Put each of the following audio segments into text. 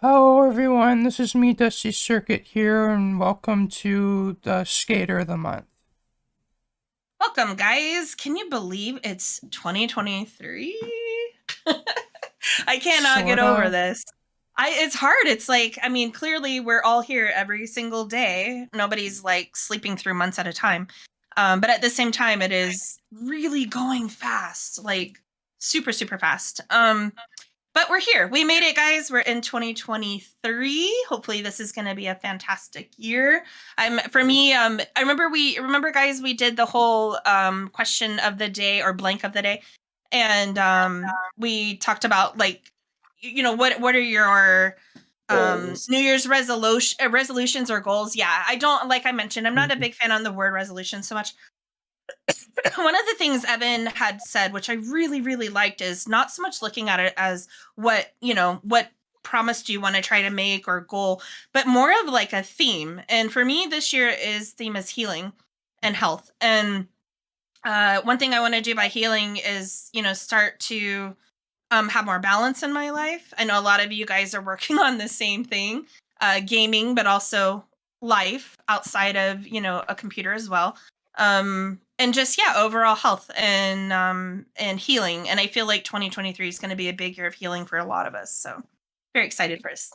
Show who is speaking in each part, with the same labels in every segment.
Speaker 1: Hello everyone, this is me, Dusty Circuit here, and welcome to the Skader of the Month.
Speaker 2: Welcome, guys. Can you believe it's 2023? I cannot get over
Speaker 1: Sorta.
Speaker 2: this. It's hard. It's like, I mean, clearly we're all here every single day. Nobody's like sleeping through months at a time. But at the same time, it is really going fast, like super, super fast. But we're here. We made it, guys. We're in 2023. Hopefully this is going to be a fantastic year. For me, I remember guys, we did the whole question of the day or blank of the day. And we talked about like what are your
Speaker 3: Goals.
Speaker 2: New Year's resolutions or goals? Yeah, I don't, like I mentioned, I'm not a big fan on the word resolution so much. One of the things Evan had said, which I really, really liked, is not so much looking at it as what promise do you want to try to make or goal, but more of like a theme. And for me, this year is theme is healing and health. And one thing I want to do by healing is, start to have more balance in my life. I know a lot of you guys are working on the same thing, gaming, but also life outside of, a computer as well. And just, yeah, overall health and healing. And I feel like 2023 is going to be a big year of healing for a lot of us. So very excited for this.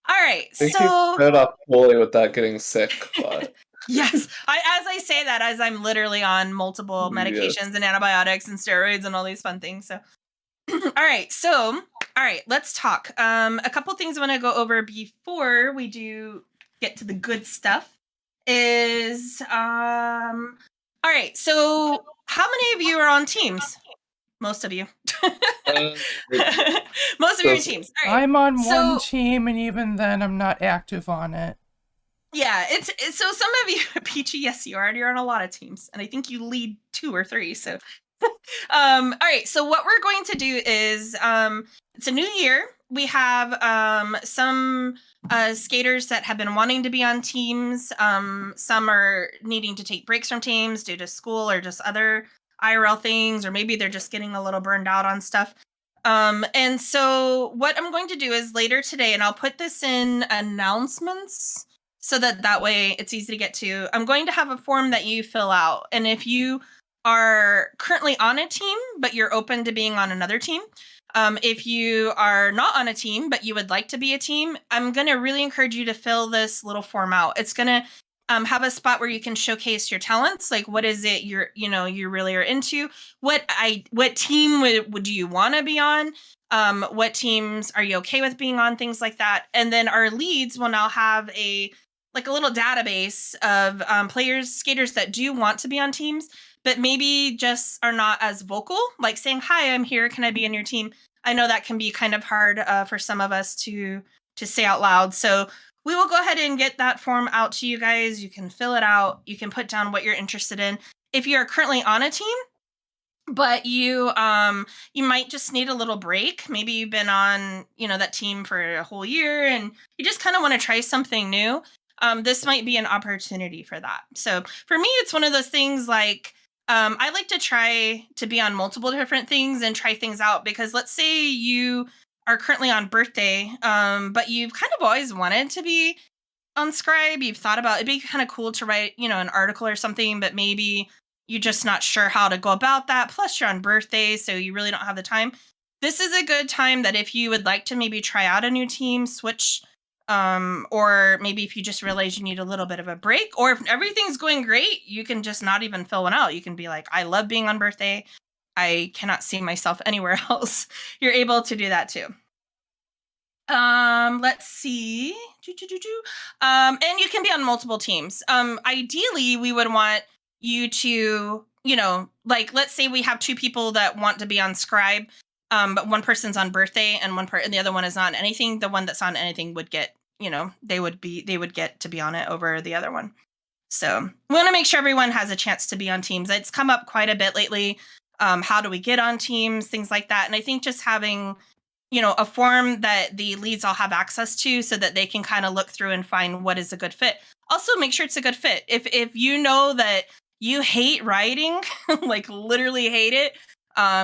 Speaker 2: All right.
Speaker 3: I think you
Speaker 2: So
Speaker 3: set up fully without getting sick, but
Speaker 2: yes, as I say that, as I'm literally on multiple
Speaker 3: yes.
Speaker 2: medications and antibiotics and steroids and all these fun things. So all right, let's talk. A couple things I want to go over before we do get to the good stuff is all right, so how many of you are on teams? Most of you.
Speaker 3: Uh,
Speaker 2: Most of you are in
Speaker 3: does-
Speaker 2: teams. All right.
Speaker 1: I'm on one
Speaker 2: So
Speaker 1: team, and even then, I'm not active on it.
Speaker 2: yeah, it's so some of you, Peachy, yes, you are. You're on a lot of teams, and I think you lead 2 or 3. So all right, so what we're going to do is it's a new year. We have some skaters that have been wanting to be on teams. Some are needing to take breaks from teams due to school or just other IRL things, or maybe they're just getting a little burned out on stuff. And so what I'm going to do is later today, and I'll put this in announcements so that way it's easy to get to. I'm going to have a form that you fill out, and if you are currently on a team, but you're open to being on another team. If you are not on a team, but you would like to be a team, I'm going to really encourage you to fill this little form out. It's going to have a spot where you can showcase your talents. Like, what is it you really are into? What team would you want to be on? What teams are you okay with being on? Things like that. And then our leads will now have a little database of players, skaters that do want to be on teams, but maybe just are not as vocal, like saying, "Hi, I'm here. Can I be in your team?" I know that can be kind of hard for some of us to say out loud. So we will go ahead and get that form out to you guys. You can fill it out. You can put down what you're interested in. If you are currently on a team, but you might just need a little break. Maybe you've been on that team for a whole year and you just kind of want to try something new. This might be an opportunity for that. So for me, it's one of those things like I like to try to be on multiple different things and try things out, because let's say you are currently on birthday, but you've kind of always wanted to be on Scribe. You've thought about it'd be kind of cool to write, an article or something, but maybe you're just not sure how to go about that. Plus, you're on birthday, so you really don't have the time. This is a good time that if you would like to maybe try out a new team, switch, or maybe if you just realize you need a little bit of a break, or if everything's going great, you can just not even fill one out. You can be like, I love being on birthday. I cannot see myself anywhere else. You're able to do that too. Let's see. And you can be on multiple teams. Ideally, we would want you to, like, let's say we have 2 people that want to be on Scribe, but one person's on birthday and and the other one is on anything. The one that's on anything would get, they would get to be on it over the other one. So we want to make sure everyone has a chance to be on teams. It's come up quite a bit lately. How do we get on teams? Things like that. And I think just having a form that the leads all have access to so that they can kind of look through and find what is a good fit. Also, make sure it's a good fit. If you know that you hate writing, like literally hate it,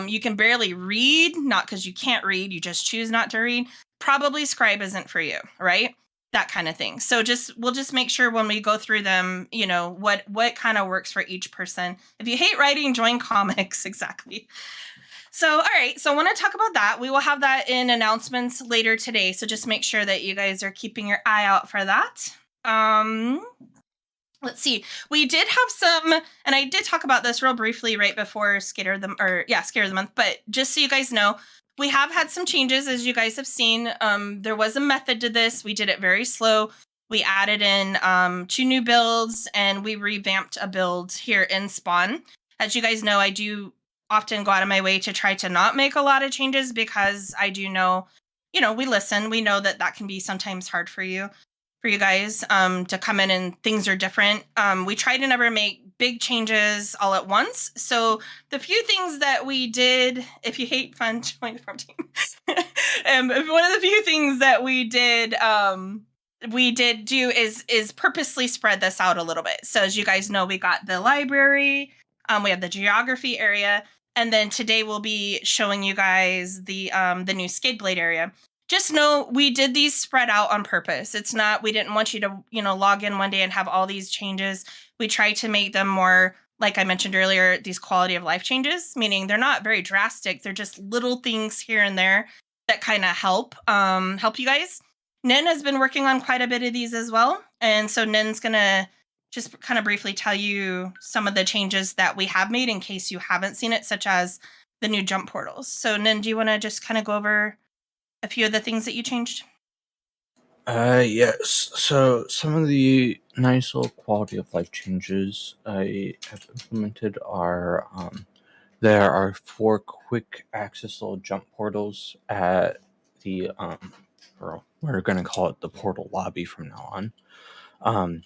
Speaker 2: you can barely read, not because you can't read, you just choose not to read. probably scribe isn't for you, right? That kind of thing. So we'll just make sure when we go through them, you know, what kind of works for each person. If you hate writing, join comics. Exactly. So, all right. So I want to talk about that. We will have that in announcements later today. So just make sure that you guys are keeping your eye out for that. Let's see. We did have some, and I did talk about this real briefly right before Skader of the Month. But just so you guys know, we have had some changes, as you guys have seen. There was a method to this. We did it very slow. We added in 2 new builds, and we revamped a build here in Spawn. As you guys know, I do often go out of my way to try to not make a lot of changes because I do know, you know, we listen. We know that can be sometimes hard for you guys to come in and things are different. We try to never make big changes all at once. So the few things that we did, if you hate fun, join the farm team. One of the few things that we did do is purposely spread this out a little bit. So as you guys know, we got the library, we have the geography area, and then today we'll be showing you guys the new Skade Blade area. Just know we did these spread out on purpose. It's not, we didn't want you to, you know, log in one day and have all these changes. We tried to make them more, like I mentioned earlier, these quality of life changes, meaning they're not very drastic. They're just little things here and there that kind of help you guys. Nin has been working on quite a bit of these as well. And so Nin's going to just kind of briefly tell you some of the changes that we have made in case you haven't seen it, such as the new jump portals. So Nin, do you want to just kind of go over a few of the things that you changed?
Speaker 4: Yes. So some of the nice little quality of life changes I have implemented are there are 4 quick access little jump portals at the or we're gonna call it the portal lobby from now on.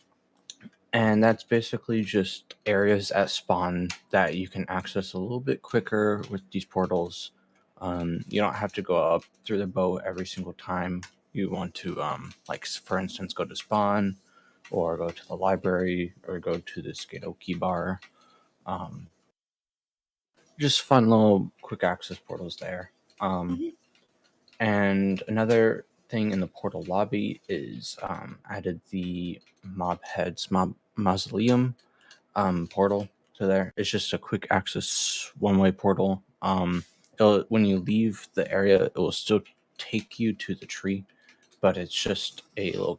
Speaker 4: And that's basically just areas at spawn that you can access a little bit quicker with these portals. You don't have to go up through the boat every single time you want to, like, for instance, go to spawn or go to the library or go to the Skade bar. Just fun little quick access portals there. And another thing in the portal lobby is added the mob mausoleum portal to there. It's just a quick access one-way portal. When you leave the area, it will still take you to the tree, but it's just a little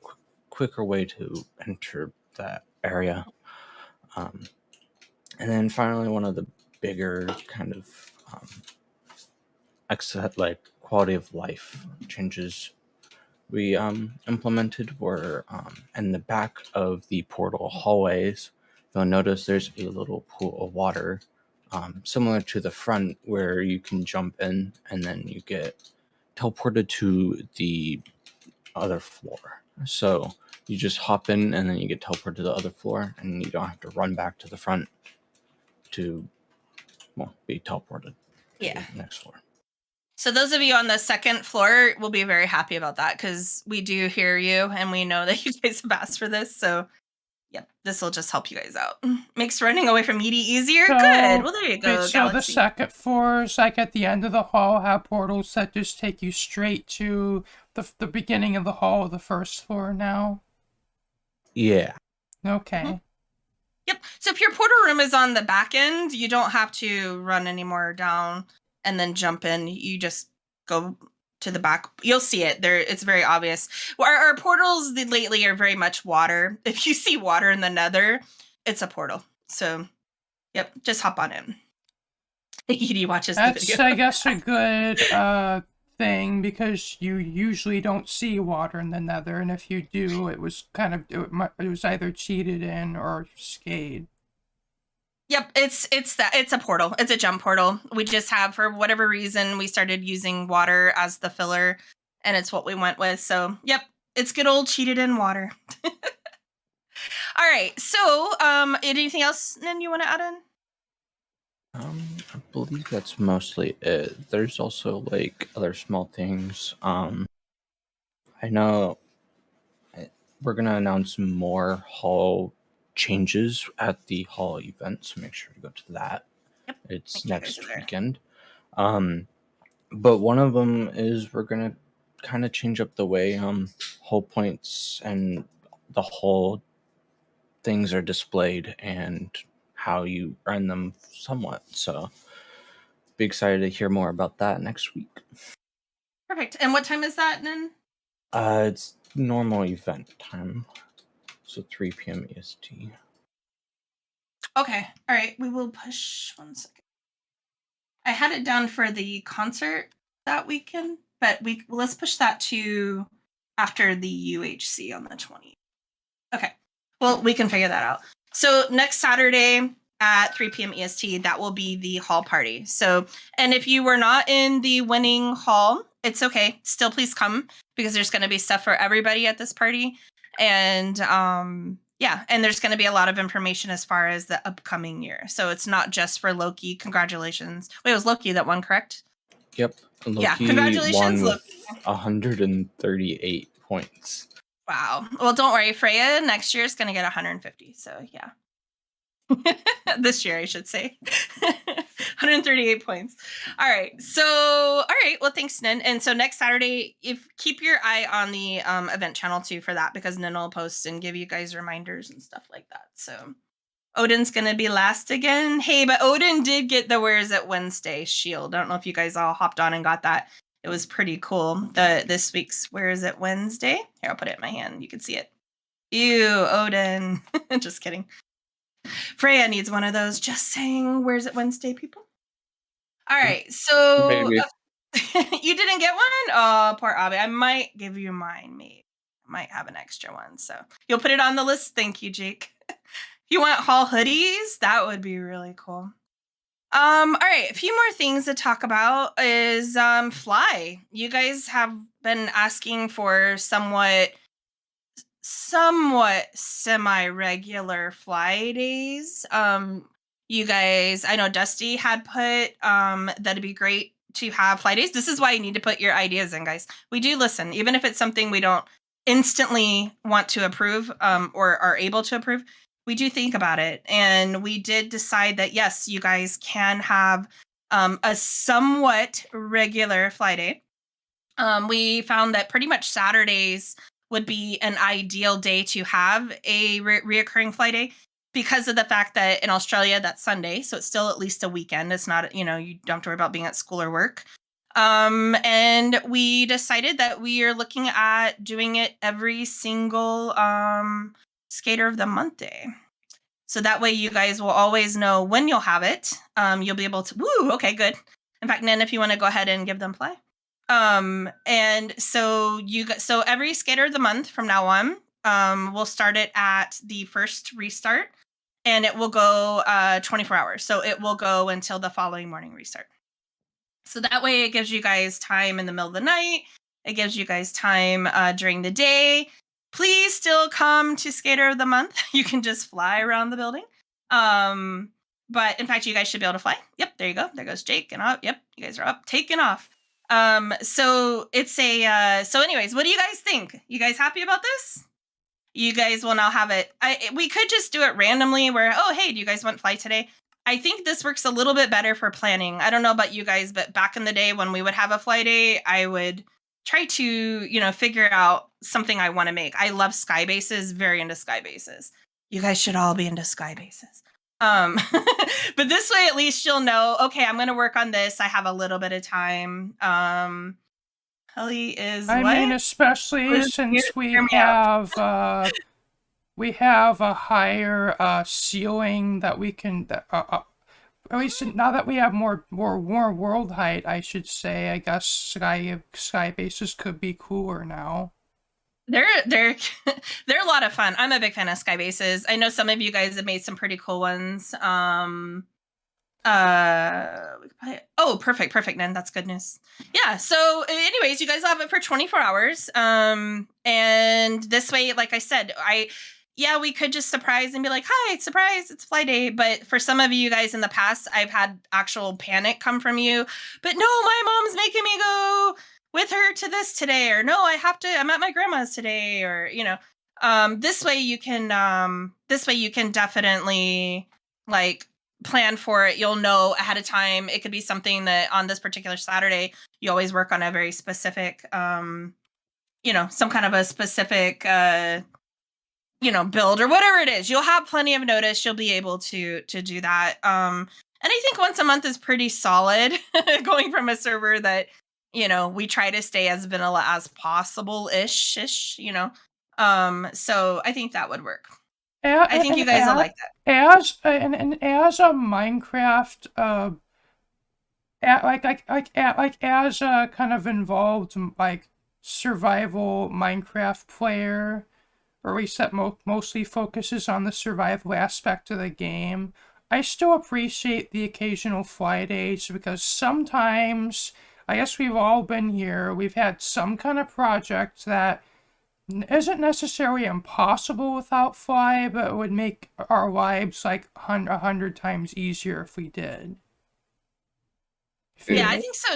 Speaker 4: quicker way to enter that area. And then finally, one of the bigger kind of quality of life changes we implemented were in the back of the portal hallways. You'll notice there's a little pool of water, similar to the front where you can jump in and then you get teleported to the other floor. So you just hop in and then you get teleported to the other floor and you don't have to run back to the front to, well, be teleported to the next floor.
Speaker 2: So those of you on the second floor will be very happy about that because we do hear you and we know that you guys have asked for this. So, yep, this will just help you guys out. Makes running away from Edie easier.
Speaker 1: So,
Speaker 2: good. Well, there you go.
Speaker 1: So the second floors, like at the end of the hall, have portals that just take you straight to the beginning of the hall of the first floor now?
Speaker 4: Yeah.
Speaker 1: Okay.
Speaker 2: Mm-hmm. Yep. So if your portal room is on the back end, you don't have to run anymore down and then jump in. You just go to the back. You'll see it there. It's very obvious. Our portals lately are very much water. If you see water in the nether, it's a portal. So, yep, just hop on in. Edie watches the video.
Speaker 1: That's, I guess, a good thing because you usually don't see water in the nether, and if you do, it was either cheated in or Skade.
Speaker 2: Yep, it's a portal. It's a jump portal. We just have, for whatever reason, we started using water as the filler, and it's what we went with. So, yep, it's good old cheated in water. All right. So, anything else, Nin, you want to add in?
Speaker 4: I believe that's mostly it. There's also like other small things. I know we're gonna announce more hall changes at the hall event, so make sure to go to that.
Speaker 2: Yep.
Speaker 4: It's next weekend. But one of them is we're gonna kind of change up the way hull points and the hull things are displayed and how you earn them somewhat. So be excited to hear more about that next week.
Speaker 2: Perfect. And what time is that, Nin?
Speaker 4: It's normal event time, so 3 p.m. EST.
Speaker 2: Okay. All right. We will push 1 second. I had it down for the concert that weekend, but let's push that to after the UHC on the 20th. Okay. Well, we can figure that out. So next Saturday at 3 p.m. EST, that will be the hall party. So, and if you were not in the winning hall, it's okay. Still, please come because there's going to be stuff for everybody at this party. And yeah, and there's going to be a lot of information as far as the upcoming year. So it's not just for Loki. Congratulations. Wait, it was Loki that won, correct?
Speaker 4: Yep. Loki
Speaker 2: Yeah, congratulations,
Speaker 4: won with
Speaker 2: Loki.
Speaker 4: 138 points.
Speaker 2: Wow. Well, don't worry. Freya next year is going to get 150. So yeah. This year, I should say. 138 points. All right. So, all right. Well, thanks, Nin. And so next Saturday, keep your eye on the event channel too for that, because Nin will post and give you guys reminders and stuff like that. So Odin's going to be last again. Hey, but Odin did get the Where Is It Wednesday shield. I don't know if you guys all hopped on and got that. It was pretty cool. This week's Where Is It Wednesday. Here, I'll put it in my hand. You can see it. Ew, Odin. Just kidding. Freya needs one of those. Just saying. Where's it Wednesday, people? All right. So
Speaker 3: Maybe.
Speaker 2: you didn't get one? Oh, poor Abby. I might give you mine, maybe. I might have an extra one. So you'll put it on the list. Thank you, Jake. If you want hall hoodies, that would be really cool. All right. A few more things to talk about is fly. You guys have been asking for somewhat semi-regular fly days. You guys, I know Dusty had put that'd be great to have fly days. This is why you need to put your ideas in, guys. We do listen, even if it's something we don't instantly want to approve or are able to approve. We do think about it, and we did decide that yes, you guys can have a somewhat regular fly day. We found that pretty much Saturdays would be an ideal day to have a reoccurring fly day, because of the fact that in Australia that's Sunday, so it's still at least a weekend. It's not, you don't have to worry about being at school or work. And we decided that we are looking at doing it every single Skater of the Month day. So that way you guys will always know when you'll have it. You'll be able to, woo, okay, good. In fact, Nan, if you want to go ahead and give them play. And so so every Skater of the Month from now on, we'll start it at the first restart, and it will go 24 hours. So it will go until the following morning restart. So that way it gives you guys time in the middle of the night. It gives you guys time during the day. Please still come to Skater of the Month. You can just fly around the building. But in fact, you guys should be able to fly. Yep, there you go. There goes Jake and up. Yep, you guys are up, taking off. So it's so anyways, what do you guys think? You guys happy about this? You guys will now have it. We could just do it randomly where, oh, hey, do you guys want fly today? I think this works a little bit better for planning. I don't know about you guys, but back in the day when we would have a fly day, I would try to, figure out something I want to make. I love sky bases, very into sky bases. You guys should all be into sky bases. But this way, at least you'll know, okay, I'm going to work on this. I have a little bit of time. Helly is
Speaker 1: I
Speaker 2: what?
Speaker 1: mean, especially since we have a higher ceiling that we can, at least now that we have more world height, I should say, I guess sky bases could be cooler now.
Speaker 2: They're a lot of fun. I'm a big fan of sky bases. I know some of you guys have made some pretty cool ones. Perfect, Nan. That's good news. Yeah. So, anyways, you guys have it for 24 hours. And this way, like I said, we could just surprise and be like, "Hi, surprise! It's fly day." But for some of you guys in the past, I've had actual panic come from you. But no, my mom's making me go with her to this today, or no, I'm at my grandma's today, or this way you can definitely like plan for it, you'll know ahead of time. It could be something that on this particular Saturday, you always work on a very specific, some kind of a specific, build or whatever it is. You'll have plenty of notice. You'll be able to do that. And I think once a month is pretty solid going from a server that, we try to stay as vanilla as possible ish, so I think that would work. I think you guys will like that.
Speaker 1: As a Minecraft, as a kind of involved like survival Minecraft player, or at least that mostly focuses on the survival aspect of the game, I still appreciate the occasional fly days, because sometimes, I guess we've all been here, we've had some kind of project that isn't necessarily impossible without fly, but it would make our lives like 100 times easier if we did.
Speaker 2: Yeah, I think so.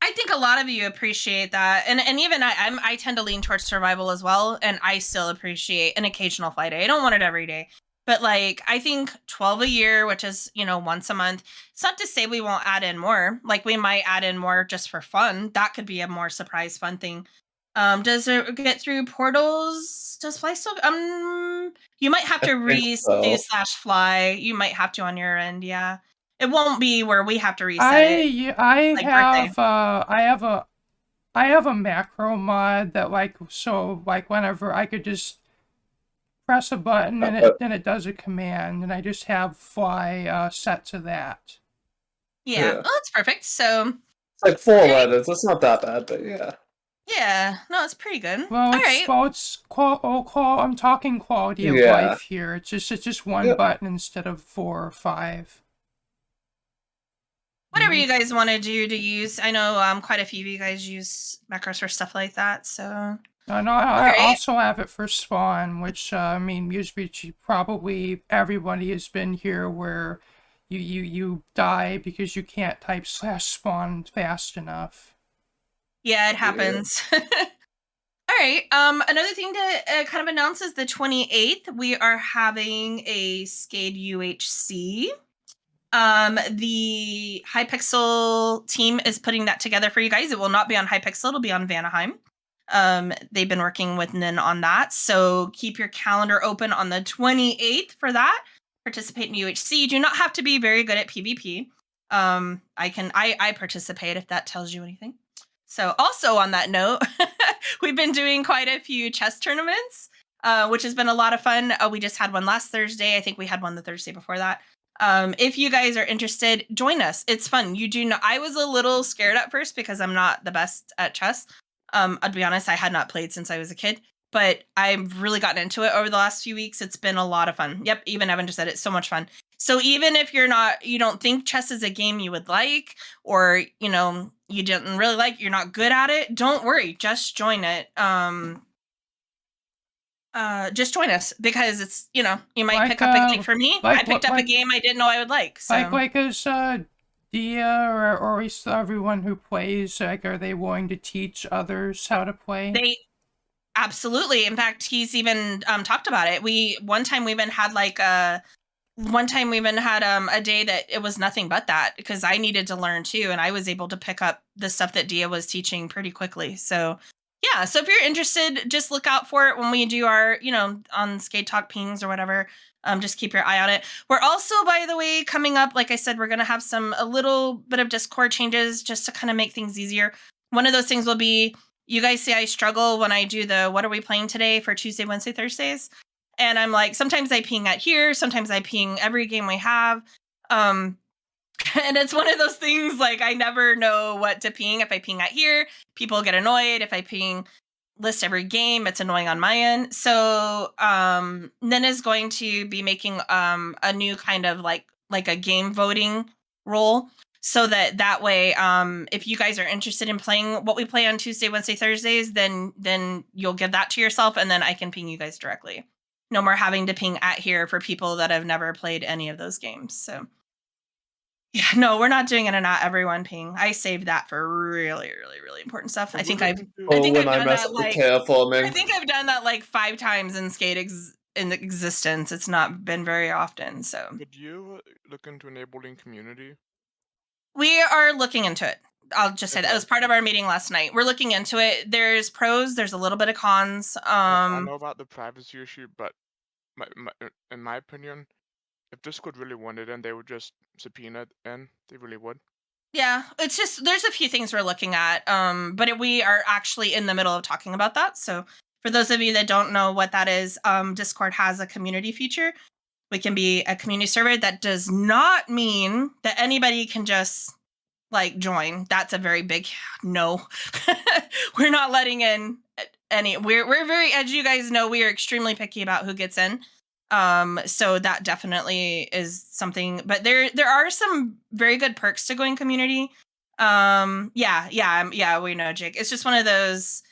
Speaker 2: I think a lot of you appreciate that, and even I tend to lean towards survival as well, and I still appreciate an occasional fly day. I don't want it every day, but like I think 12 a year, which is once a month. It's not to say we won't add in more. Like we might add in more just for fun. That could be a more surprise fun thing. Does it get through portals? Does fly still? You might have to /fly. You might have to on your end. Yeah, it won't be where we have to reset it.
Speaker 1: I have a macro mod that whenever I could just press a button and it does a command, and I just have fly set to that.
Speaker 2: Yeah. Oh, that's perfect. So
Speaker 3: it's like 4 letters. That's not that bad, but yeah.
Speaker 2: Yeah, no, it's pretty good.
Speaker 1: Well, I'm talking quality of life here. It's just one button instead of 4 or 5.
Speaker 2: Whatever you guys want to do to use. I know quite a few of you guys use macros for stuff like that, so.
Speaker 1: I also have it for spawn, which usually probably everybody has been here where you die because you can't type /spawn fast enough.
Speaker 2: Yeah, it happens. All right. Another thing to kind of announce is the 28th, we are having a Skade UHC. The Hypixel team is putting that together for you guys. It will not be on Hypixel. It'll be on Vanaheim. They've been working with Nin on that. So keep your calendar open on the 28th for that. Participate in UHC. You do not have to be very good at PvP. I participate if that tells you anything. So also on that note, we've been doing quite a few chess tournaments, which has been a lot of fun. We just had one last Thursday. I think we had one the Thursday before that. If you guys are interested, join us. It's fun. You do know, I was a little scared at first because I'm not the best at chess. I'll be honest, I had not played since I was a kid, but I've really gotten into it over the last few weeks. It's been a lot of fun. Yep, even Evan just said it's so much fun. So even if you don't think chess is a game you would like, or you didn't really like, you're not good at it, don't worry, just join it. Just join us, because it's you might pick up a game. For me, I picked up a game I didn't know I would like. So.
Speaker 1: Is Dia or everyone who plays, are they willing to teach others how to play?
Speaker 2: They absolutely. In fact, he's even talked about it. One time we even had a day that it was nothing but that, because I needed to learn too, and I was able to pick up the stuff that Dia was teaching pretty quickly. So yeah, so if you're interested, just look out for it when we do our, on Skate Talk pings or whatever. Just keep your eye on it. We're also, by the way, coming up, like I said, we're going to have a little bit of Discord changes just to kind of make things easier. One of those things will be, you guys see I struggle when I do the what are we playing today for Tuesday, Wednesday, Thursdays. And I'm like, sometimes I ping at here, sometimes I ping every game we have. And it's one of those things, like, I never know what to ping. If I ping at here, people get annoyed. If I ping list every game, it's annoying on my end. So Nin is going to be making a new kind of like a game voting role, so that way if you guys are interested in playing what we play on Tuesday, Wednesday, Thursdays, then you'll give that to yourself, and then I can ping you guys directly. No more having to ping at here for people that have never played any of those games. So yeah, no, we're not doing it, and not everyone ping. I saved that for really, really, really important stuff. I think I've done that like 5 times in Skade in existence. It's not been very often. So
Speaker 5: Could you look into enabling community?
Speaker 2: we are looking into it. I'll just say that
Speaker 5: Okay.
Speaker 2: was part of our meeting last night. We're looking into it. There's pros. There's a little bit of cons.
Speaker 5: I know about the privacy issue, but in my opinion, if Discord really wanted in, they would just subpoena it in. They really would.
Speaker 2: Yeah, it's just there's a few things we're looking at. But we are actually in the middle of talking about that. So for those of you that don't know what that is, Discord has a community feature. We can be a community server. That does not mean that anybody can just like join. That's a very big no. We're not letting in any. We're very, as you guys know, we are extremely picky about who gets in. So that definitely is something. But there are some very good perks to going community. Yeah, we know, Jake. It's just one of those.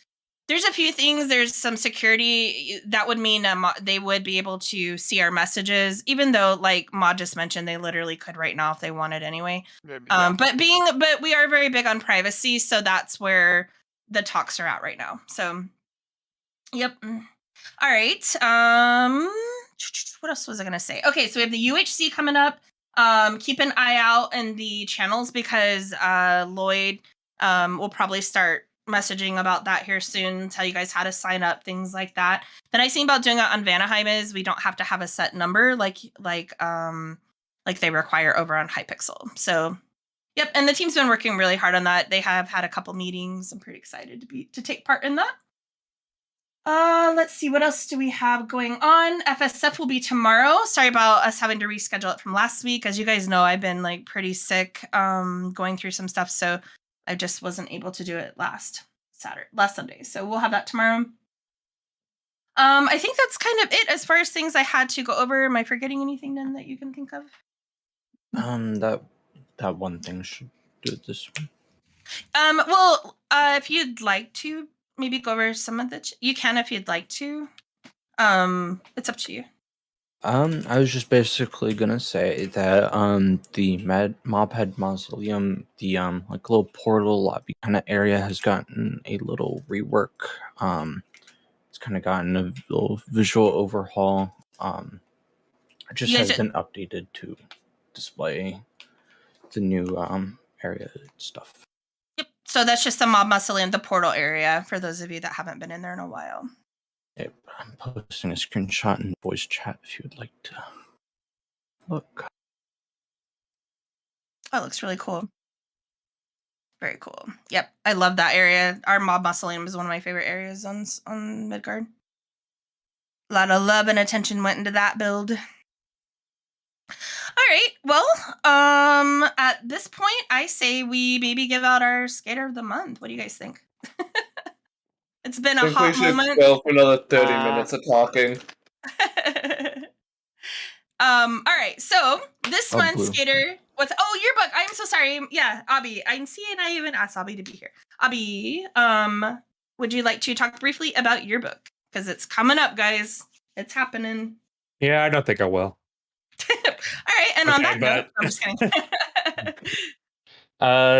Speaker 2: There's a few things. There's some security that would mean they would be able to see our messages, even though, like Maud just mentioned, they literally could right now if they wanted anyway.
Speaker 5: Yeah.
Speaker 2: But we are very big on privacy, so that's where the talks are at right now. So, yep. All right. What else was I gonna say? Okay, so we have the UHC coming up. Keep an eye out in the channels because Lloyd will probably start messaging about that here soon, tell you guys how to sign up, things like that. The nice thing about doing it on Vanaheim is we don't have to have a set number like they require over on Hypixel. So yep, and the team's been working really hard on that. They have had a couple meetings. I'm pretty excited to take part in that. Let's see, what else do we have going on? FSF will be tomorrow. Sorry about us having to reschedule it from last week. As you guys know, I've been like pretty sick, going through some stuff, so I just wasn't able to do it last Sunday. So we'll have that tomorrow. I think that's kind of it as far as things I had to go over. Am I forgetting anything then that you can think of?
Speaker 4: That one thing should do it this one.
Speaker 2: Well, if you'd like to maybe go over some of you can if you'd like to. It's up to you.
Speaker 4: I was just basically gonna say that the Mobhead Mausoleum, the like little portal lobby kind of area has gotten a little rework. It's kind of gotten a little visual overhaul. It just has been updated to display the new area stuff.
Speaker 2: Yep. So that's just the Mob Mausoleum, the portal area, for those of you that haven't been in there in a while.
Speaker 4: Yep, I'm posting a screenshot in voice chat if you would like to look.
Speaker 2: Oh, it looks really cool. Very cool. Yep, I love that area. Our Mob Mausoleum is one of my favorite areas on Midgard. A lot of love and attention went into that build. All right. Well, at this point, I say we maybe give out our Skader of the month. What do you guys think? It's been a hot moment.
Speaker 3: Go for another 30 minutes of talking.
Speaker 2: All right. So this month's
Speaker 4: Blue.
Speaker 2: Skader. Yearbook. I'm so sorry. Yeah, Abby. I even asked Abby to be here. Abby, would you like to talk briefly about yearbook? Because it's coming up, guys. It's happening.
Speaker 6: Yeah, I don't think I will.
Speaker 2: All right. And on that note, I'm just kidding.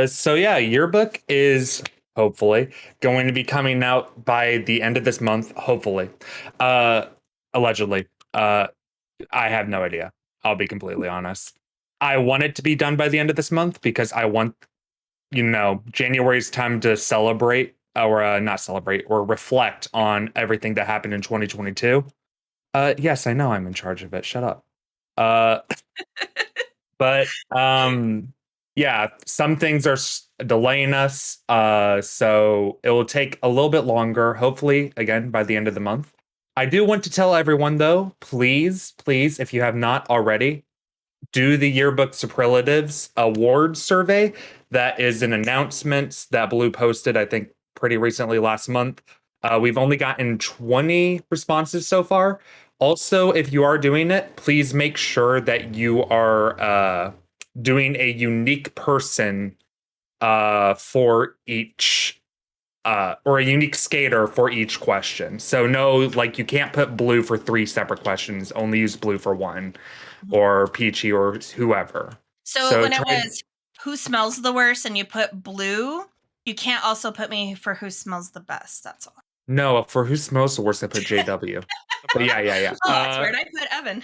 Speaker 6: So yeah, yearbook is hopefully going to be coming out by the end of this month. Hopefully, allegedly. I have no idea. I'll be completely honest. I want it to be done by the end of this month because I want, January's time to celebrate or not celebrate or reflect on everything that happened in 2022. Yes, I know I'm in charge of it. Shut up. But yeah, some things are delaying us. So it will take a little bit longer, hopefully, again, by the end of the month. I do want to tell everyone, though, please, if you have not already, do the Yearbook Superlatives Award survey. That is an announcement that Blue posted, I think, pretty recently last month. We've only gotten 20 responses so far. Also, if you are doing it, please make sure that you are doing a unique person for each or a unique skater for each question. So no, like you can't put Blue for 3 separate questions, only use Blue for 1, or Peachy or whoever.
Speaker 2: So when it was who smells the worst and you put Blue, you can't also put me for who smells the best. That's all.
Speaker 6: No, for who's most worst, I put JW. But yeah.
Speaker 2: Oh, that's weird. I put Evan.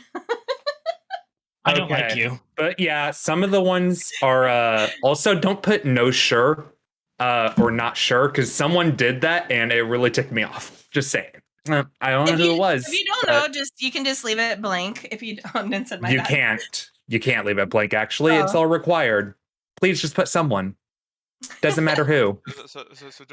Speaker 7: I don't like you.
Speaker 6: But yeah, some of the ones are also don't put no sure or not sure, because someone did that and it really ticked me off. Just saying. I don't know who it was.
Speaker 2: If you don't know, you can just leave it blank. If you don't, then said my
Speaker 6: You
Speaker 2: bad.
Speaker 6: You can't leave it blank. Actually, it's all required. Please just put someone. Doesn't matter who.
Speaker 5: So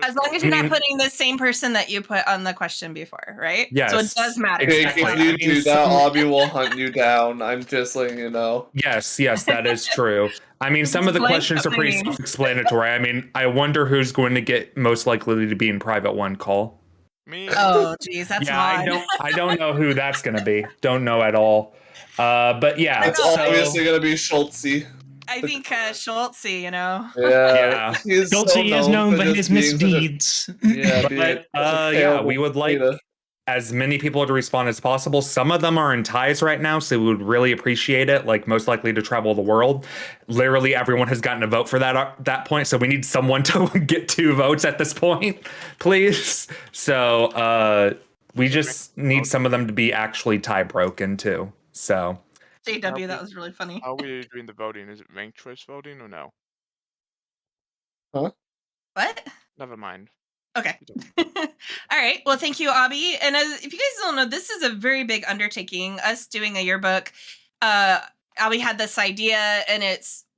Speaker 2: As long as you're not putting the same person that you put on the question before, right?
Speaker 6: Yes.
Speaker 2: So it does matter.
Speaker 3: If you do that, Abby will hunt you down. I'm just letting you know.
Speaker 6: Yes, that is true. I mean, some of the questions are pretty self-explanatory. I mean, I wonder who's going to get most likely to be in private one call.
Speaker 5: Me.
Speaker 2: Oh, geez, that's
Speaker 6: I don't know who that's going to be. Don't know at all. But yeah,
Speaker 3: it's obviously going to be Schultze.
Speaker 2: I think Schultze, you know.
Speaker 3: Yeah.
Speaker 7: Schultze is known for his misdeeds.
Speaker 6: Yeah, we would like as many people to respond as possible. Some of them are in ties right now, so we would really appreciate it. Like most likely to travel the world. Literally everyone has gotten a vote for that point, so we need someone to get 2 votes at this point, please. So we just need some of them to be actually tie broken too. So
Speaker 2: JW, that was really funny.
Speaker 5: How are we doing the voting? Is it ranked choice voting or no?
Speaker 3: Huh?
Speaker 2: What?
Speaker 5: Never mind.
Speaker 2: Okay. All right. Well, thank you, Abby. And if you guys don't know, this is a very big undertaking, us doing a yearbook. Abby had this idea, and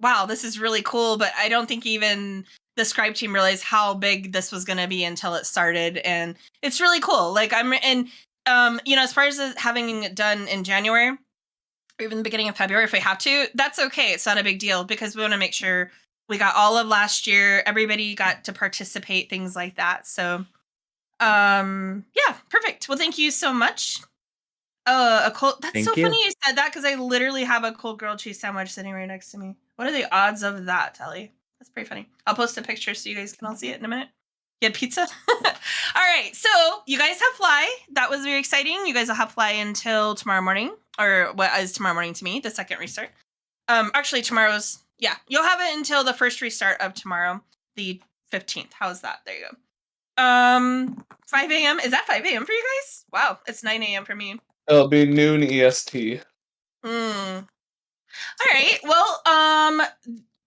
Speaker 2: wow, this is really cool, but I don't think even the scribe team realized how big this was going to be until it started, and it's really cool. Like as far as having it done in January, or even the beginning of February, if we have to, that's okay. It's not a big deal because we want to make sure we got all of last year. Everybody got to participate, things like that. So, yeah, perfect. Well, thank you so much. That's so funny you said that because I literally have a cold grilled cheese sandwich sitting right next to me. What are the odds of that, Telly? That's pretty funny. I'll post a picture so you guys can all see it in a minute. You had pizza? All right. So you guys have Fly. That was very exciting. You guys will have Fly until tomorrow morning, or what is tomorrow morning to me, the second restart. Actually, you'll have it until the first restart of tomorrow, the 15th. How's that? There you go. 5 a.m. Is that 5 a.m. for you guys? Wow, it's 9 a.m. for me.
Speaker 3: It'll be noon EST.
Speaker 2: All right. Well,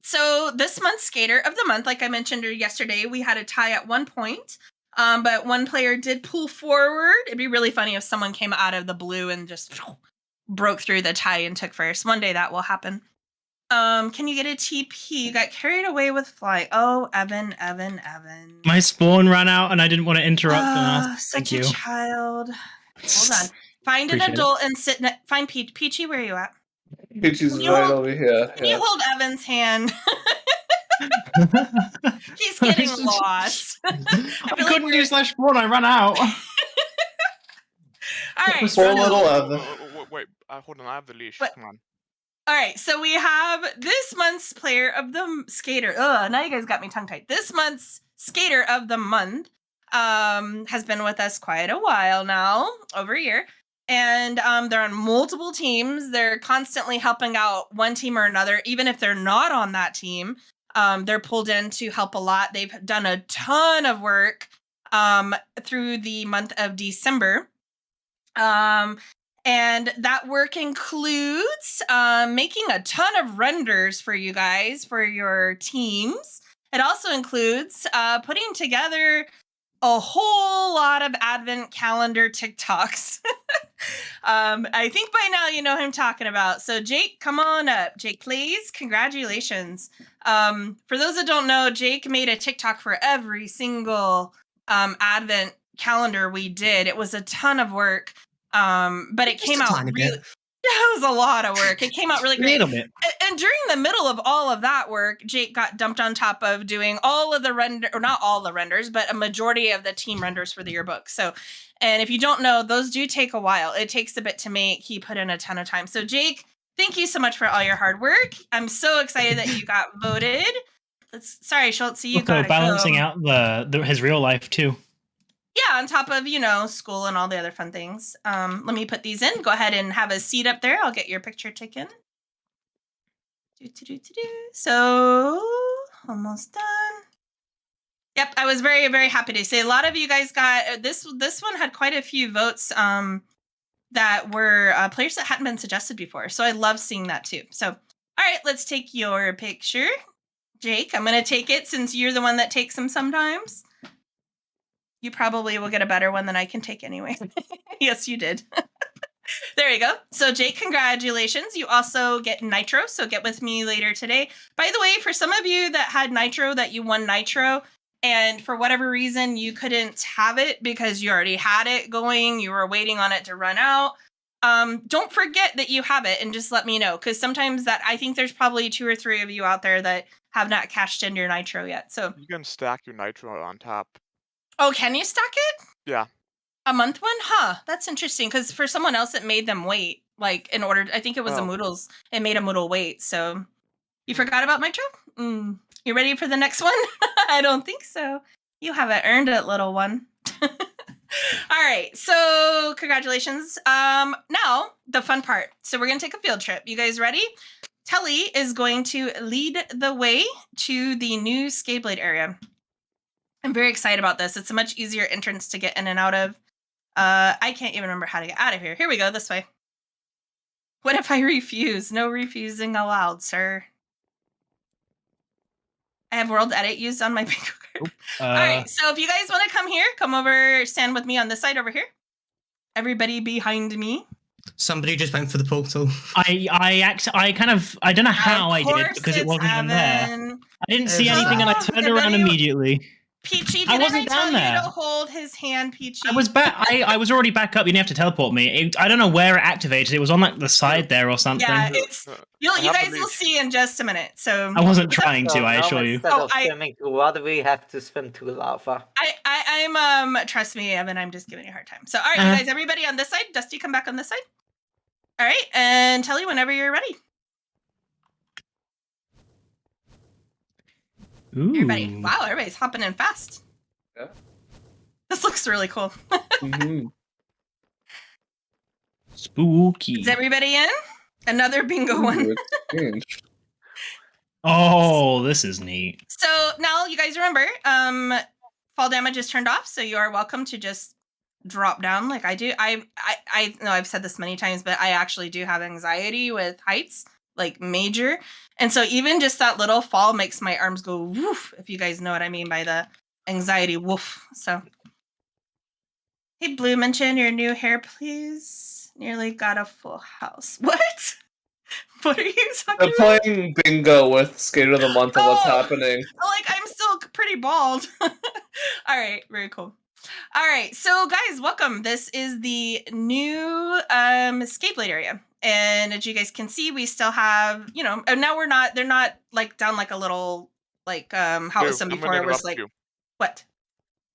Speaker 2: so this month's Skater of the Month, like I mentioned yesterday, we had a tie at one point, but one player did pull forward. It'd be really funny if someone came out of the blue and just broke through the tie and took first. One day that will happen. Can you get a TP? You got carried away with Fly. Oh, Evan.
Speaker 7: My spawn ran out and I didn't want to interrupt.
Speaker 2: Such a child. Hold on. Find an adult and sit. Find Peachy. Where are you at?
Speaker 3: Peachy's right over here.
Speaker 2: Can you hold Evan's hand? He's getting lost.
Speaker 7: I couldn't use slash spawn. I ran out.
Speaker 2: All right.
Speaker 3: Poor little Evan.
Speaker 5: Wait, hold on. I have the leash. Come on.
Speaker 2: All right, so we have this month's player of the Skater. Now you guys got me tongue-tied. This month's Skater of the Month has been with us quite a while now, over a year. And they're on multiple teams. They're constantly helping out one team or another. Even if they're not on that team, they're pulled in to help a lot. They've done a ton of work through the month of December. And that work includes making a ton of renders for you guys, for your teams. It also includes putting together a whole lot of advent calendar TikToks. I think by now you know who I'm talking about. So Jake, come on up. Jake, please. Congratulations. For those that don't know, Jake made a TikTok for every single advent calendar we did. It was a ton of work. But it came out really. It was a lot of work. It came out really great. And during the middle of all of that work, Jake got dumped on top of doing all of the or not all the renders, but a majority of the team renders for the yearbook. So, and if you don't know, those do take a while. It takes a bit to make. He put in a ton of time. So, Jake, thank you so much for all your hard work. I'm so excited that you got voted. Sorry, Schultze, you got
Speaker 7: balancing out his real life too.
Speaker 2: Yeah, on top of, school and all the other fun things. Let me put these in. Go ahead and have a seat up there. I'll get your picture taken. So, almost done. Yep, I was very, very happy to say a lot of you guys got this. This one had quite a few votes that were players that hadn't been suggested before. So I love seeing that too. So, all right, let's take your picture. Jake, I'm going to take it since you're the one that takes them sometimes. You probably will get a better one than I can take anyway. Yes, you did. There you go. So Jake, congratulations. You also get Nitro, so get with me later today. By the way, for some of you that had Nitro, that you won Nitro, and for whatever reason you couldn't have it because you already had it going, you were waiting on it to run out, don't forget that you have it and just let me know, because sometimes that I think there's probably 2 or 3 of you out there that have not cashed in your Nitro yet. So
Speaker 5: You can stack your Nitro on top.
Speaker 2: oh, can you stack it?
Speaker 5: Yeah.
Speaker 2: A month one? Huh. That's interesting, because for someone else it made them wait. Like in order, I think it was the
Speaker 5: Oh.
Speaker 2: Moodles. It made a Moodle wait. So you forgot about Nitro? You ready for the next one? I don't think so. You haven't earned it, little one. All right. So congratulations. Now the fun part. So we're gonna take a field trip. You guys ready? Telly is going to lead the way to the new Skadeblade area. I'm very excited about this. It's a much easier entrance to get in and out of. I can't even remember how to get out of here. Here we go, this way. What if I refuse? No refusing allowed, sir. I have World Edit used on my bingo card. All right, so if you guys want to come here, come over, stand with me on this side over here. Everybody behind me.
Speaker 8: Somebody just went for the portal.
Speaker 7: I don't know how I did it because it wasn't even there. I didn't see anything and I turned around immediately.
Speaker 2: Peachy,
Speaker 7: I
Speaker 2: didn't
Speaker 7: wasn't
Speaker 2: I tell
Speaker 7: down
Speaker 2: you
Speaker 7: there.
Speaker 2: to hold his hand, Peachy?
Speaker 7: I was back. I was already back up. You didn't have to teleport me. I don't know where it activated. It was on like the side there or something.
Speaker 2: Yeah, it's you guys will see in just a minute. So
Speaker 7: I wasn't trying to.
Speaker 9: So
Speaker 7: I
Speaker 9: now
Speaker 7: assure you.
Speaker 9: instead of swimming to water, we have to swim to lava.
Speaker 2: I'm trust me, Evan, I'm just giving you a hard time. So all right, you guys, everybody on this side. Dusty, come back on this side. All right, and tell you whenever you're ready.
Speaker 7: Ooh.
Speaker 2: Everybody, wow, everybody's hopping in fast.
Speaker 3: Yeah.
Speaker 2: This looks really cool.
Speaker 3: Mm-hmm.
Speaker 7: Spooky.
Speaker 2: Is everybody in? Another bingo one.
Speaker 7: Oh, this is neat.
Speaker 2: So now you guys remember, fall damage is turned off, so you are welcome to just drop down like I do. I know I've said this many times, but I actually do have anxiety with heights, like major. And so even just that little fall makes my arms go woof, if you guys know what I mean by the anxiety woof. So hey, Blue, mention your new hair, please. Nearly got a full house. What? What are you talking
Speaker 3: They're
Speaker 2: about?
Speaker 3: playing bingo with Skater of the Month and what's happening.
Speaker 2: Like, I'm still pretty bald. All right, very cool. All right, so guys, welcome. This is the new Skadeblade area. And as you guys can see, we still have, and now they're not like down like a little, like how it was done before. It was like, what?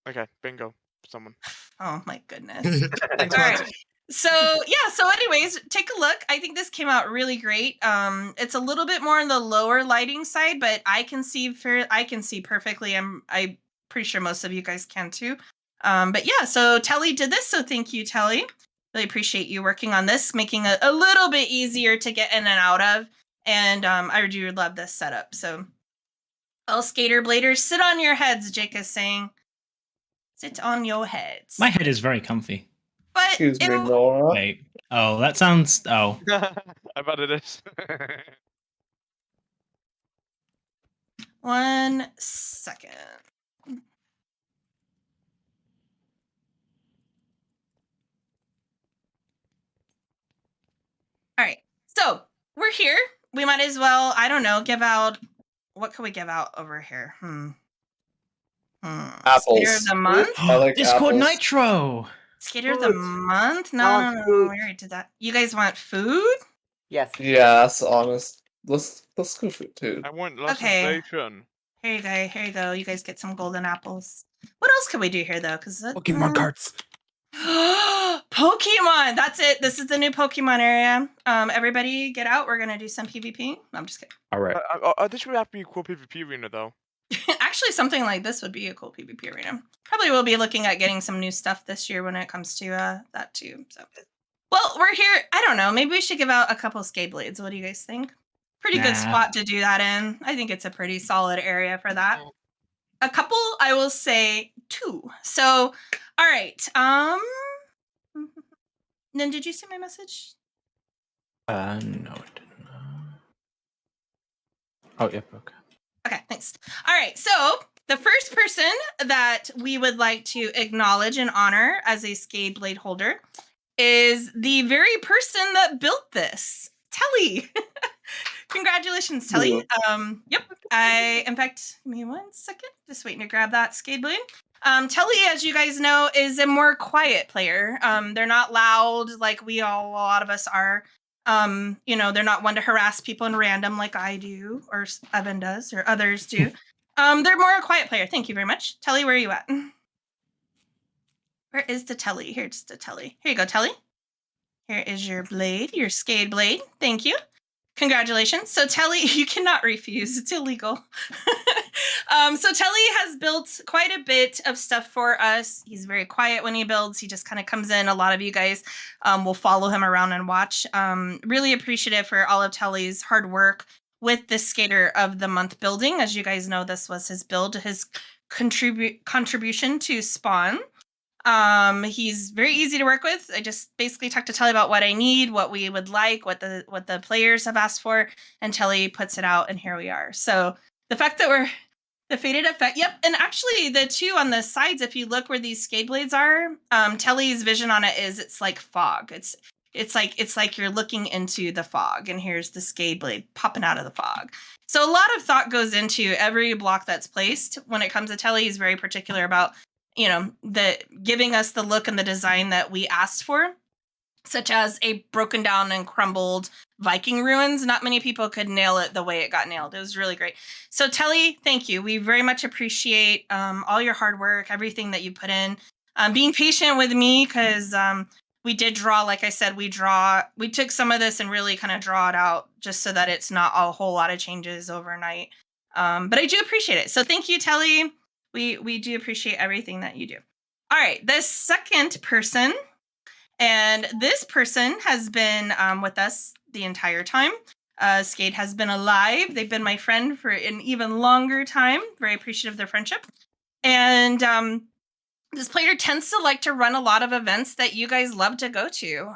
Speaker 5: Okay, bingo. Someone.
Speaker 2: Oh my goodness. All right. So anyways, take a look. I think this came out really great. It's a little bit more on the lower lighting side, but I can see perfectly. I'm pretty sure most of you guys can too. But yeah, so Telly did this, so thank you, Telly. Really appreciate you working on this, making it a little bit easier to get in and out of. And I do love this setup. So all Skater Bladers, sit on your heads, Jake is saying. Sit on your heads.
Speaker 7: My head is very comfy.
Speaker 2: But
Speaker 3: Excuse me, Nora.
Speaker 7: Wait. Oh, that sounds. Oh.
Speaker 5: I bet it is.
Speaker 2: 1 second. All right, so we're here. We might as well, I don't know, give out. What can we give out over here?
Speaker 3: Apples.
Speaker 2: Skater of the month.
Speaker 3: I like
Speaker 7: Discord
Speaker 3: apples.
Speaker 7: Nitro.
Speaker 2: Skater of the month. No, we already did that. You guys want food?
Speaker 9: Yes.
Speaker 3: Yes, honest. Let's go for it too.
Speaker 5: I want
Speaker 2: Okay.
Speaker 5: legislation.
Speaker 2: Here you go. You guys get some golden apples. What else can we do here though? Because
Speaker 6: Pokemon cards.
Speaker 2: Pokemon. That's it. This is the new Pokemon area. Everybody get out. We're gonna do some PvP. No, I'm just kidding.
Speaker 6: All right.
Speaker 5: This would have to be a cool PvP arena though.
Speaker 2: Actually, something like this would be a cool PvP arena. Probably will be looking at getting some new stuff this year when it comes to that too. So, well, we're here. I don't know. Maybe we should give out a couple Skadeblades. What do you guys think? Pretty good spot to do that in. I think it's a pretty solid area for that. a couple, I will say 2. So, all right. Then did you see my message?
Speaker 4: No, it didn't. Oh, yep, okay.
Speaker 2: Okay, thanks. All right, so the first person that we would like to acknowledge and honor as a Skade Blade holder is the very person that built this, Telly. Congratulations, Telly. Yep. In fact, give me 1 second. Just waiting to grab that Skade Blade. Telly, as you guys know, is a more quiet player. They're not loud like a lot of us are. They're not one to harass people in random like I do, or Evan does, or others do. They're more a quiet player. Thank you very much. Telly, where are you at? Where is the Telly? Here's the Telly. Here you go, Telly. Here is your blade, your Skade Blade. Thank you. Congratulations. So Telly, you cannot refuse. It's illegal. So Telly has built quite a bit of stuff for us. He's very quiet when he builds. He just kind of comes in. A lot of you guys will follow him around and watch. Really appreciative for all of Telly's hard work with the Skader of the Month building. As you guys know, this was his build, his contribution to Spawn. He's very easy to work with. I just basically talk to Telly about what I need, what we would like, what the players have asked for, and Telly puts it out, and here we are. So the fact that we're the faded effect, yep. And actually, the 2 on the sides, if you look where these Skade blades are, Telly's vision on it is it's like fog. It's like you're looking into the fog, and here's the Skade blade popping out of the fog. So a lot of thought goes into every block that's placed. When it comes to Telly, he's very particular about the giving us the look and the design that we asked for, such as a broken down and crumbled Viking ruins. Not many people could nail it the way it got nailed. It was really great. So Telly, thank you. We very much appreciate all your hard work, everything that you put in, being patient with me, because we did draw, like I said, we took some of this and really kind of draw it out just so that it's not a whole lot of changes overnight. But I do appreciate it. So thank you, Telly. We do appreciate everything that you do. All right, the second person, and this person has been with us the entire time. Skade has been alive. They've been my friend for an even longer time. Very appreciative of their friendship. And this player tends to like to run a lot of events that you guys love to go to.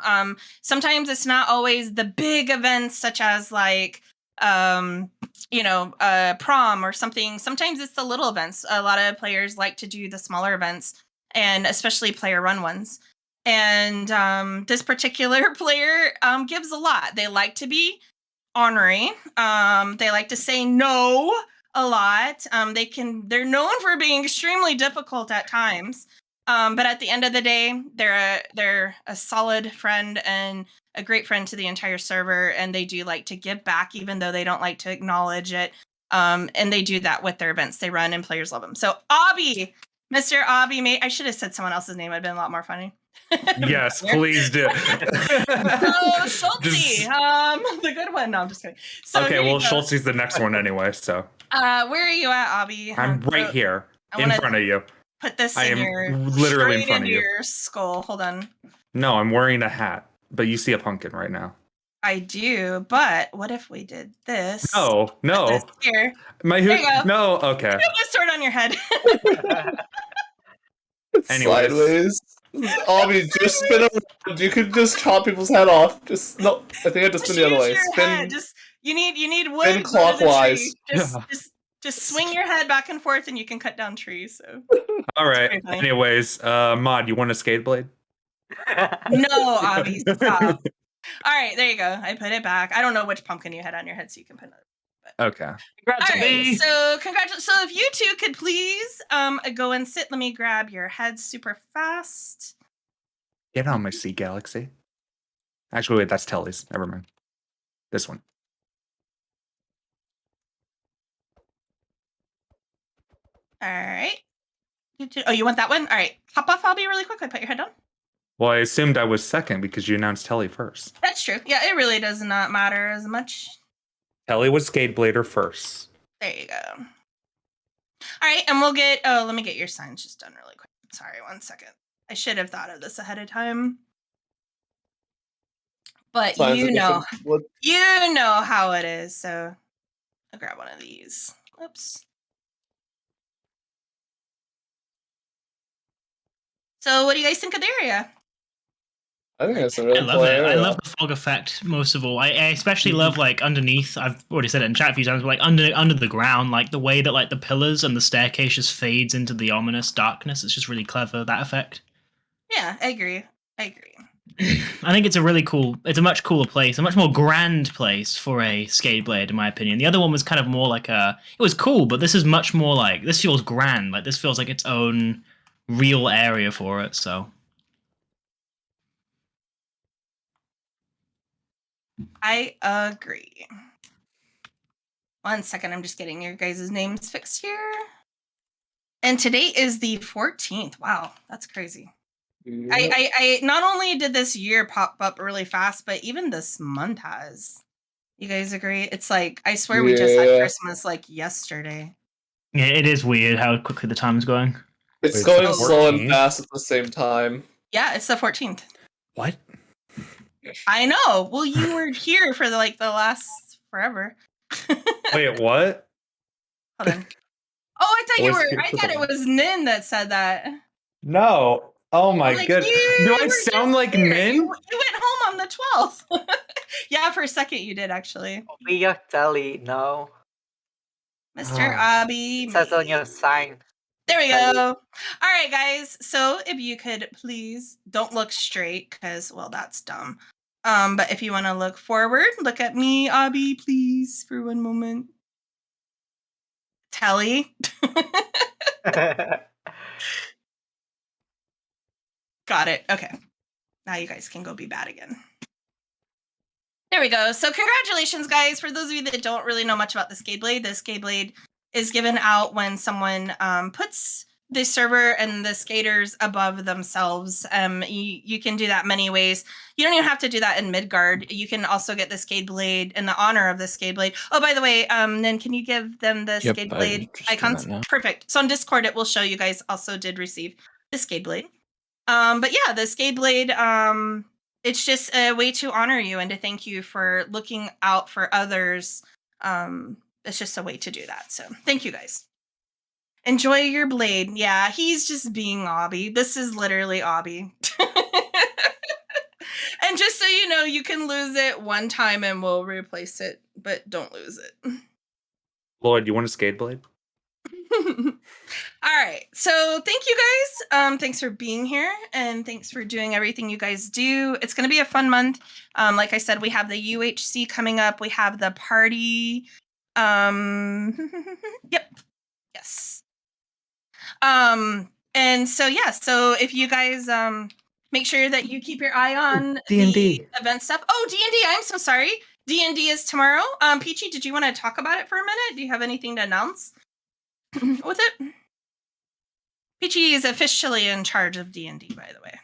Speaker 2: Sometimes it's not always the big events, such as like prom or something. Sometimes it's the little events. A lot of players like to do the smaller events, and especially player run ones. And this particular player gives a lot. They like to be ornery. They like to say no a lot. They're known for being extremely difficult at times. But at the end of the day, they're a solid friend and a great friend to the entire server, and they do like to give back, even though they don't like to acknowledge it. And they do that with their events they run, and players love them. So Mr. Mrobbymage, I should have said someone else's name. It'd been a lot more funny.
Speaker 6: Yes, please do.
Speaker 2: So Schultzy, the good one. No, I'm just kidding. So
Speaker 6: okay, well, Schultzy's the next one anyway. So
Speaker 2: where are you at, Abby?
Speaker 6: I'm right here in front of you.
Speaker 2: Put this
Speaker 6: I
Speaker 2: in
Speaker 6: am
Speaker 2: your
Speaker 6: literally in front of you.
Speaker 2: Your skull. Hold on.
Speaker 6: No, I'm wearing a hat, but you see a pumpkin right now.
Speaker 2: I do, but what if we did this?
Speaker 6: No.
Speaker 2: This here.
Speaker 6: There you go. No, okay.
Speaker 2: You have a sword on your head.
Speaker 3: Sideways. Obby, just spin around. You could just chop people's head off. I think I just spin the other way. Spin.
Speaker 2: You need wood.
Speaker 3: Spin clockwise.
Speaker 2: Just swing your head back and forth, and you can cut down trees. So.
Speaker 6: All right. Anyways, Mod, you want a Skade blade?
Speaker 2: No, Abby, stop. All right, there you go. I put it back. I don't know which pumpkin you had on your head, so you can put another.
Speaker 6: Okay.
Speaker 2: Congrats, all right, so congratulations. So if you two could please go and sit. Let me grab your head super fast.
Speaker 6: Get on my Sea Galaxy. Actually, wait, that's Telly's. Never mind. This one.
Speaker 2: All right. Oh, you want that one? All right. Hop off, I'll be really quick. I put your head down.
Speaker 6: Well, I assumed I was second because you announced Telly first.
Speaker 2: That's true. Yeah, it really does not matter as much.
Speaker 6: Telly was Skade Blader first.
Speaker 2: There you go. All right, and we'll get... Oh, let me get your signs just done really quick. Sorry, 1 second. I should have thought of this ahead of time. But you know how it is, so I'll grab one of these. Oops. So what do you guys think of the area?
Speaker 3: I think it's a
Speaker 7: I
Speaker 3: really
Speaker 7: love
Speaker 3: cool
Speaker 7: it.
Speaker 3: area.
Speaker 7: I love the fog effect most of all. I especially love like underneath. I've already said it in chat a few times, but like under the ground, like the way that like the pillars and the staircase just fades into the ominous darkness. It's just really clever, that effect.
Speaker 2: Yeah, I agree.
Speaker 7: I think it's a really cool. It's a much cooler place, a much more grand place for a Skade blade, in my opinion. The other one was kind of more like a. It was cool, but this is much more like this feels grand. Like this feels like its own real area for it. So.
Speaker 2: I agree. 1 second, I'm just getting your guys' names fixed here. And today is the 14th. Wow, that's crazy.
Speaker 3: Yep.
Speaker 2: I not only did this year pop up really fast, but even this month has. You guys agree? It's like, I swear we just had Christmas like yesterday.
Speaker 7: Yeah, it is weird how quickly the time is going.
Speaker 3: It's
Speaker 6: Wait,
Speaker 3: going
Speaker 6: the
Speaker 3: slow and
Speaker 6: 14th?
Speaker 3: fast at the same time.
Speaker 2: Yeah, it's the 14th.
Speaker 6: What?
Speaker 2: I know. Well, you were here for the last forever.
Speaker 6: Wait, what?
Speaker 2: Hold on. Oh, I thought you
Speaker 6: Was
Speaker 2: were.
Speaker 6: here
Speaker 2: I
Speaker 6: for
Speaker 2: thought
Speaker 6: the-
Speaker 2: it was Nin that said that.
Speaker 6: No. Oh my
Speaker 2: Like,
Speaker 6: goodness.
Speaker 2: you
Speaker 6: Do I
Speaker 2: were
Speaker 6: sound
Speaker 2: just
Speaker 6: like
Speaker 2: here.
Speaker 6: Nin?
Speaker 2: You went home on the 12th. Yeah, for a second you did actually.
Speaker 9: We are Telly, no.
Speaker 2: Mr.
Speaker 6: Ah.
Speaker 2: Abby.
Speaker 9: It says on your sign.
Speaker 2: There we
Speaker 9: Telly.
Speaker 2: go. All right, guys. So if you could please don't look straight, because well, that's dumb. But if you want to look forward, look at me, Abby, please, for one moment. Telly. Got it. Okay. Now you guys can go be bad again. There we go. So congratulations, guys. For those of you that don't really know much about the Skade Blade is given out when someone puts the server and the skaters above themselves. You can do that many ways. You don't even have to do that in Midgard. You can also get the Skade Blade in the honor of the Skade Blade. Oh, by the way, Nen, can you give them the
Speaker 4: Yep,
Speaker 2: Skade
Speaker 4: I
Speaker 2: Blade
Speaker 4: just did
Speaker 2: icons?
Speaker 4: that now.
Speaker 2: Perfect. So on Discord, it will show you guys also did receive the Skade Blade. But yeah, the Skade Blade, it's just a way to honor you and to thank you for looking out for others. It's just a way to do that. So thank you guys. Enjoy your blade. Yeah, he's just being Obby. This is literally Obby. And just so you know, you can lose it one time and we'll replace it, but don't lose it.
Speaker 6: Lloyd, you want a Skade blade?
Speaker 2: All right. So thank you guys. Thanks for being here and thanks for doing everything you guys do. It's going to be a fun month. Like I said, we have the UHC coming up. We have the party. Yep. Yes. And so yeah, so if you guys make sure that you keep your eye on
Speaker 9: D&D.
Speaker 2: the event stuff. Oh, D&D, I'm so sorry. D&D is tomorrow. Peachy, did you want to talk about it for a minute? Do you have anything to announce with it? Peachy is officially in charge of D&D, by the way.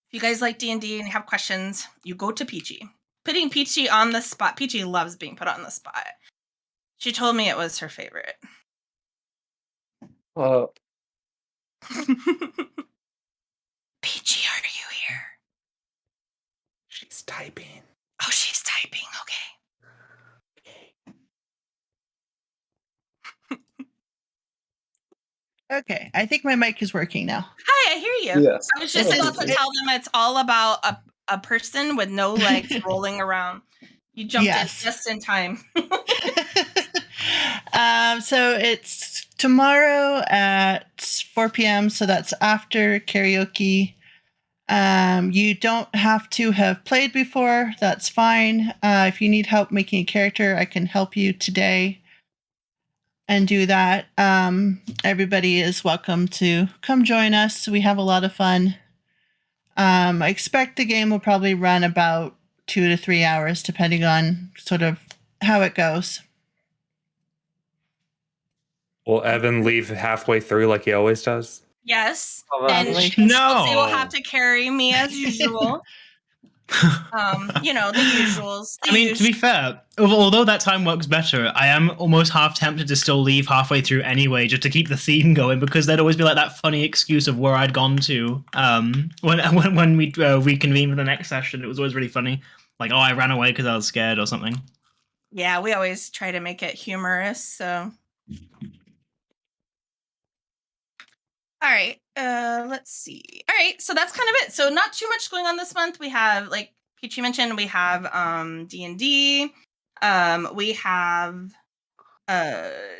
Speaker 2: If you guys like D&D and have questions, you go to Peachy. Putting Peachy on the spot. Peachy loves being put on the spot. She told me it was her favorite. Peachy, are you here?
Speaker 6: She's typing.
Speaker 2: Oh, she's typing. Okay.
Speaker 10: Okay, I think my mic is working now.
Speaker 2: Hi, I hear you.
Speaker 3: Yes.
Speaker 2: I was just about to tell them it's all about a person with no legs rolling around. You jumped in just in time.
Speaker 10: So it's tomorrow at 4 p.m. So that's after karaoke. You don't have to have played before. That's fine. If you need help making a character, I can help you today and do that. Everybody is welcome to come join us. We have a lot of fun. I expect the game will probably run about 2 to 3 hours, depending on sort of how it goes.
Speaker 6: Will Evan leave halfway through like he always does?
Speaker 2: Yes.
Speaker 9: Probably.
Speaker 2: And
Speaker 7: No.
Speaker 2: Chelsea will have to carry me as usual. You know, the usuals.
Speaker 7: I mean, to be fair, although that time works better, I am almost half tempted to still leave halfway through anyway, just to keep the theme going, because there'd always be like that funny excuse of where I'd gone to. When we reconvene for the next session, it was always really funny. Like, oh, I ran away because I was scared or something.
Speaker 2: Yeah, we always try to make it humorous, so. All right. Let's see. All right. So that's kind of it. So not too much going on this month. We have, like Peachy mentioned, we have D&D. We have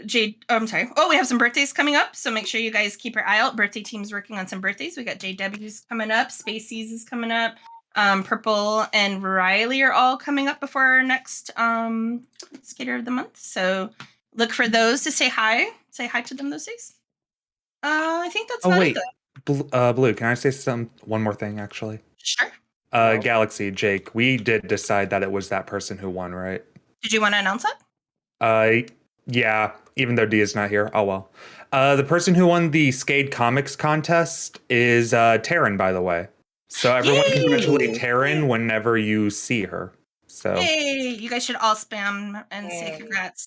Speaker 2: Jade. Oh, I'm sorry. Oh, we have some birthdays coming up. So make sure you guys keep your eye out. Birthday team's working on some birthdays. We got JW's coming up. Spacies is coming up. Purple and Riley are all coming up before our next Skater of the Month. So look for those to say hi. Say hi to them those days. I think that's about it, though.
Speaker 6: Blue, can I say one more thing actually?
Speaker 2: Sure.
Speaker 6: Galaxy, Jake, we did decide that it was that person who won, right?
Speaker 2: Did you want to announce that?
Speaker 6: Yeah, even though D is not here. Oh well. The person who won the Skade Comics contest is Taryn, by the way. So everyone
Speaker 2: Yay!
Speaker 6: congratulate Taryn whenever you see her. So
Speaker 2: Hey, you guys should all spam and say congrats.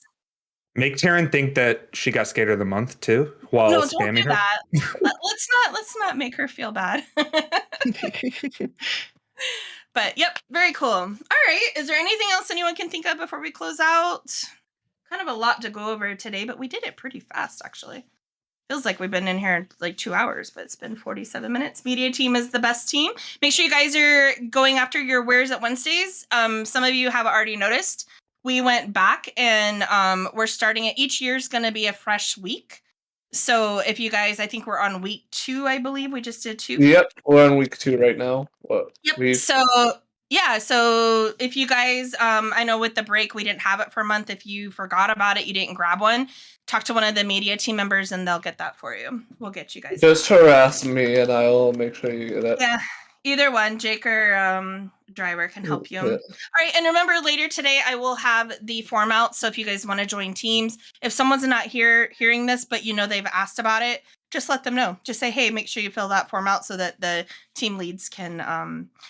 Speaker 6: make Taryn think that she got Skater of the Month too, while
Speaker 2: No, don't
Speaker 6: spamming
Speaker 2: do
Speaker 6: her.
Speaker 2: that. Let's not make her feel bad. But yep, very cool. All right, is there anything else anyone can think of before we close out? Kind of a lot to go over today, but we did it pretty fast, actually. Feels like we've been in here like 2 hours, but it's been 47 minutes. Media team is the best team. Make sure you guys are going after your Where's It Wednesdays. Some of you have already noticed. We went back and we're starting it. Each year's going to be a fresh week. So if you guys, I think we're on week 2, I believe. We just did 2.
Speaker 3: Yep, we're on week 2 right now.
Speaker 2: Yep. So yeah, so if you guys, I know with the break we didn't have it for a month. If you forgot about it, you didn't grab one, talk to one of the media team members and they'll get that for you. We'll get you guys.
Speaker 3: Just harass me and I'll make sure you get it.
Speaker 2: Yeah, either one, Jake or Driver can help you.
Speaker 3: Yeah.
Speaker 2: All right, and remember later today I will have the form out. So if you guys want to join teams, if someone's not hearing this, but you know they've asked about it, just let them know. Just say, hey, make sure you fill that form out so that the team leads can.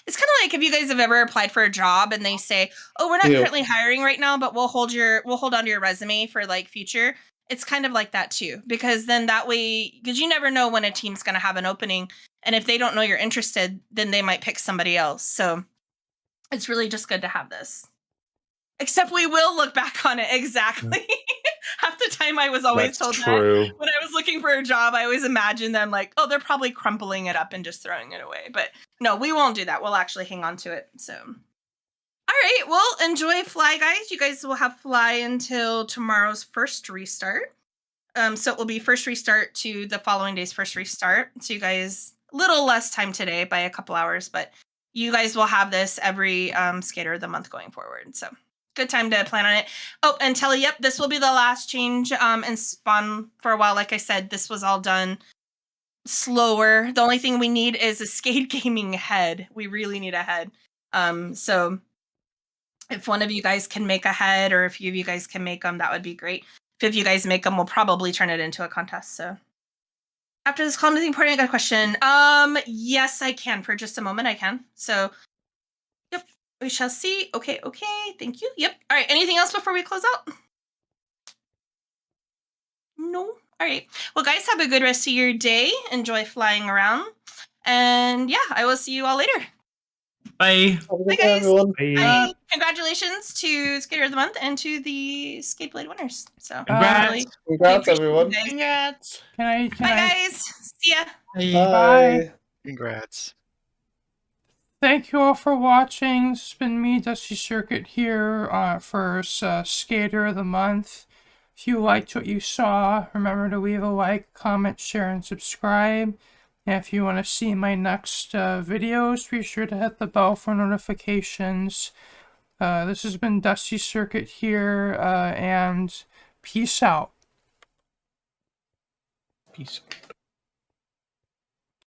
Speaker 2: It's kind of like if you guys have ever applied for a job and they say, oh, we're not currently hiring right now, but we'll hold on to your resume for like future. It's kind of like that too, because then that way, because you never know when a team's going to have an opening. And if they don't know you're interested, then they might pick somebody else. So it's really just good to have this. Except we will look back on it exactly. Half the time I was always told that when I was looking for a job, I always imagined them like, oh, they're probably crumpling it up and just throwing it away. But no, we won't do that. We'll actually hang on to it. So, all right. Well, enjoy Fly, guys. You guys will have Fly until tomorrow's first restart. So it will be first restart to the following day's first restart. So you guys, a little less time today by a couple hours, but you guys will have this every Skater of the Month going forward. So good time to plan on it. Oh, and Telly, yep, this will be the last change in Spawn for a while. Like I said, this was all done slower. The only thing we need is a Skade Gaming head. We really need a head. So if one of you guys can make a head or a few of you guys can make them, that would be great. If you guys make them, we'll probably turn it into a contest. So after this call, nothing important. I got a question. Yes, I can. For just a moment, I can. So, yep, we shall see. Okay. Thank you. Yep. All right. Anything else before we close out? No. All right. Well, guys, have a good rest of your day. Enjoy flying around. And yeah, I will see you all later.
Speaker 7: Bye.
Speaker 2: Bye, guys.
Speaker 3: Everyone.
Speaker 2: Bye. Congratulations to Skater of the Month and to the Skateblade winners. So
Speaker 7: Congrats.
Speaker 3: Congrats, everyone.
Speaker 10: Congrats.
Speaker 1: Can
Speaker 2: Bye, guys. See ya.
Speaker 3: Bye.
Speaker 11: Congrats.
Speaker 1: Thank you all for watching. It's been me, Dusty Circuit, here for Skater of the Month. If you liked what you saw, remember to leave a like, comment, share, and subscribe. And if you want to see my next videos, be sure to hit the bell for notifications. This has been Dusty Circuit here, and peace out.
Speaker 4: Peace.